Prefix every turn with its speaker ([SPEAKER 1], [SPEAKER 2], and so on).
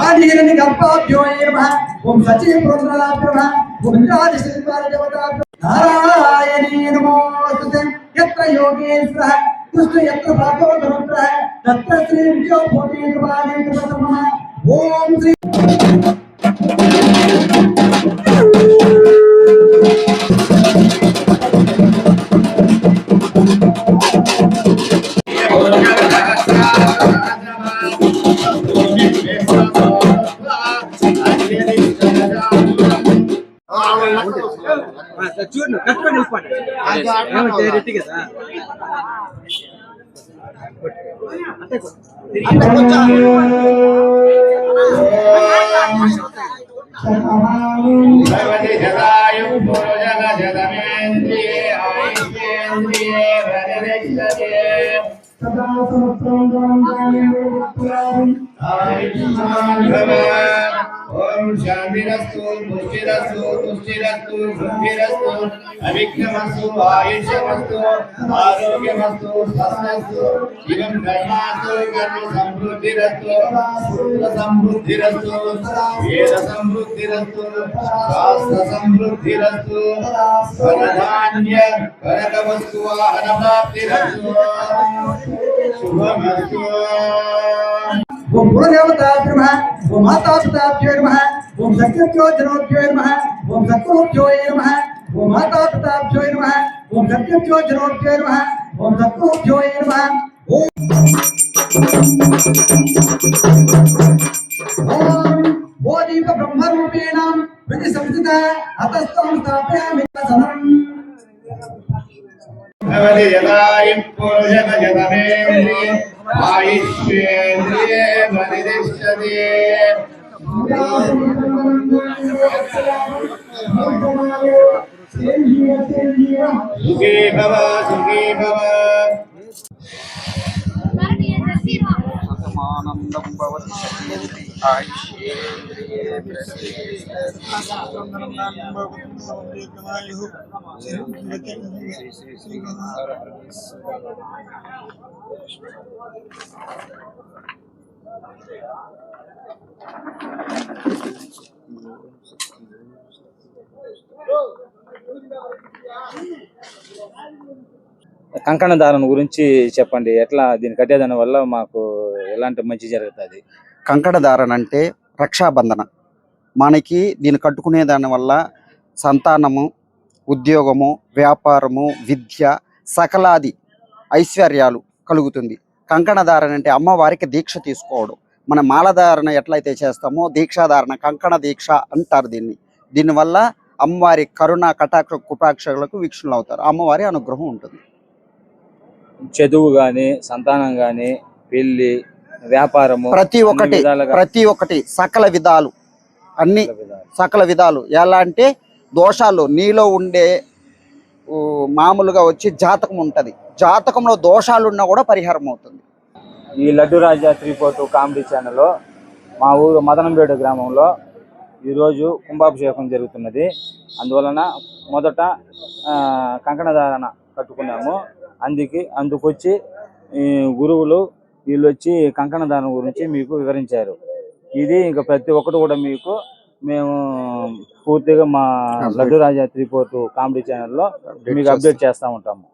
[SPEAKER 1] आदिगणनि गर्भाभ्यो नमः ओम सचिव पुरुषाभ्यो नमः ओम इंद्रादिशिल्पाय देवताभ्यो नारायणे नमोस्तुते यत्र योगेश्वरः तुष्ट यत्र भागो धनुत्रः तत्र श्री विजयो भूति कृपाले नमः ओम श्री చూడు కట్టుకొని వెళ్ళిపోండి రెట్టి కదా
[SPEAKER 2] ओम शांतिरस्तु पुष्टिरस्तु तुष्टिरस्तु शुद्धिरस्तु अविघ्नमस्तु आयुष्यमस्तु आरोग्यमस्तु स्वस्थस्तु इदं धर्मास्तु कर्म समृद्धिरस्तु सुख समृद्धिरस्तु वेद समृद्धिरस्तु शास्त्र समृद्धिरस्तु वरधान्य वरदवस्तु वाहन प्राप्तिरस्तु शुभमस्तु
[SPEAKER 1] ओम गुरुदेवताभ्यो नमः ओम मातापिताभ्यो नमः ओम सत्यभ्यो जनोभ्यो नमः ओम सत्तोभ्यो नमः ओम मातापिताभ्यो नमः ओम सत्यभ्यो जनोभ्यो नमः ओम सत्तोभ्यो नमः ओम बोधिप ब्रह्मरूपेण विधि संस्थिता अतस्तं स्थापयामि सनम्
[SPEAKER 2] भवति यदायं पुरुषगजतमेन्द्रिये आयुष्येन्द्रिये प्रतिष्ठते सुखी भव सुखी भव
[SPEAKER 3] आनंदं भवति शरीरे आयुष्येन्द्रिये
[SPEAKER 4] కంకణ దారం గురించి చెప్పండి. ఎట్లా దీన్ని కట్టేదాని వల్ల మాకు ఎలాంటి మంచి జరుగుతుంది?
[SPEAKER 3] కంకణ దారణ అంటే రక్షాబంధన. మనకి దీన్ని కట్టుకునే దాని వల్ల సంతానము, ఉద్యోగము, వ్యాపారము, విద్య, సకలాది ఐశ్వర్యాలు కలుగుతుంది. కంకణ ధారణ అంటే అమ్మవారికి దీక్ష తీసుకోవడం. మన మాలధారణ ఎట్లయితే చేస్తామో దీక్షాధారణ, కంకణ దీక్ష అంటారు దీన్ని. దీనివల్ల అమ్మవారి కరుణ కటాక్ష కుటాక్షలకు వీక్షణలు అవుతారు. అమ్మవారి అనుగ్రహం ఉంటుంది.
[SPEAKER 4] చదువు గాని, సంతానం గాని, పెళ్లి, వ్యాపారము,
[SPEAKER 3] ప్రతి ఒక్కటి సకల విధాలు, అన్ని సకల విధాలు. ఎలా అంటే దోషాలు నీలో ఉండే మామూలుగా వచ్చి జాతకం ఉంటుంది. జాతకంలో దోషాలు ఉన్నా కూడా పరిహారం అవుతుంది.
[SPEAKER 4] ఈ లడ్డు రాజా 342 కామెడీ ఛానల్లో మా ఊరు మదనంపేట గ్రామంలో ఈరోజు కుంభాభిషేకం జరుగుతున్నది. అందువలన మొదట కంకణ ధారణ కట్టుకున్నాము. అందుకొచ్చి గురువులు వీళ్ళు వచ్చి కంకణ ధారణ గురించి మీకు వివరించారు. ఇది ఇంకా ప్రతి ఒక్కటి కూడా మీకు మేము పూర్తిగా మా లడ్డు రాజా 342 కామెడీ ఛానల్లో మీకు అప్డేట్ చేస్తూ ఉంటాము.